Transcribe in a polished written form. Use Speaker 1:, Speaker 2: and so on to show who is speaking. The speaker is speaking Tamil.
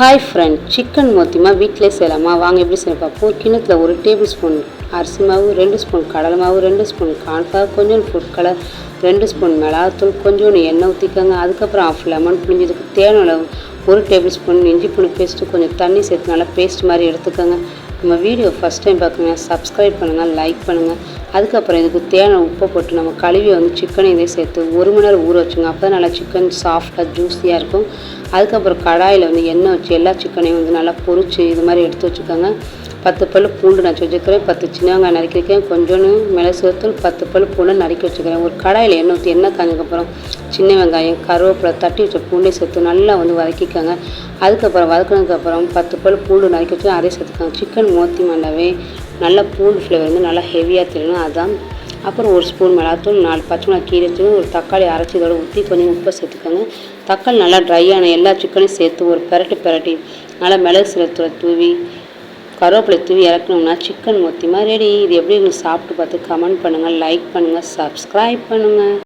Speaker 1: ஹாய் ஃப்ரெண்ட், சிக்கன் மொத்திமா வீட்டிலே செய்யலாமா? வாங்க எப்படி செய்ய பார்ப்போம். ஒரு கிண்ணத்தில் 1 டேபிள் ஸ்பூன் அரிசி மாவு, 2 ஸ்பூன் கடலை மாவு, 2 ஸ்பூன் கார்ன்ஃப்ளவர், கொஞ்சம் ஃபுட் கலர், 2 ஸ்பூன் மிளகாத்தூள், கொஞ்சோண்டு எண்ணெய் ஊற்றிக்கோங்க. அதுக்கப்புறம் ஆஃப் லெமன் புளிஞ்சதுக்கு தேவையான அளவு 1 டேபிள் ஸ்பூன் இஞ்சி பூண்டு பேஸ்ட்டு, கொஞ்சம் தண்ணி சேர்த்து நல்லா பேஸ்ட் மாதிரி எடுத்துக்கோங்க. நம்ம வீடியோ ஃபஸ்ட் டைம் பார்க்குங்க, சப்ஸ்கிரைப் பண்ணுங்கள், லைக் பண்ணுங்கள். அதுக்கப்புறம் இதுக்கு தேவையான உப்பை போட்டு நம்ம கழுவி சிக்கனை இதே சேர்த்து 1 மணி நேரம் ஊற வச்சுங்க. அப்போ தான் நல்லா சிக்கன் சாஃப்டாக ஜூஸியாக இருக்கும். அதுக்கப்புறம் கடாயில் எண்ணெய் வச்சு எல்லா சிக்கனையும் நல்லா பொரிச்சு இது மாதிரி எடுத்து வச்சுக்கோங்க. 10 பல் பூண்டு நறுக்கி வச்சுக்கிறேன், 10 சின்ன வெங்காயம் நறுக்கி வைக்கிறேன், கொஞ்சோண்டு மிளகு சேர்த்து 10 பல் பூண்டு நறுக்கி வச்சுக்கிறேன். ஒரு கடாயில் எண்ணெய் ஊற்றி எண்ணெய் காஞ்சதுக்கப்புறம் சின்ன வெங்காயம், கருவேப்பிலை, தட்டி வச்ச பூண்டை சேர்த்து நல்லா வதக்கிக்கோங்க. அதுக்கப்புறம் வதக்கினதுக்கப்புறம் 10 பல் பூண்டு நறுக்கி வச்சு அதை சேர்த்துக்கோங்க. சிக்கன் மோத்தி மண்டாவே நல்லா பூண்டு ஃப்ளேவர் நல்லா ஹெவியாக தெரியணும், அதுதான். அப்புறம் 1 ஸ்பூன் மிளகாத்தூள், 4 பச்சை மிளகாய் கீரை வச்சு, ஒரு தக்காளி அரைச்சி இதோட ஊற்றி கொஞ்சம் உப்பை சேர்த்துக்கோங்க. தக்காளி நல்லா ட்ரையான எல்லா சிக்கனையும் சேர்த்து ஒரு பெரட்டி நல்லா மிளகு சீரகத்தூளை தூவி கருவேப்பிலை தூவி இறக்கணும்னா சிக்கன் மொத்திமா ரெடி. இது எப்படி சாப்பிட்டு பார்த்து கமெண்ட் பண்ணுங்கள், லைக் பண்ணுங்கள், சப்ஸ்கிரைப் பண்ணுங்கள்.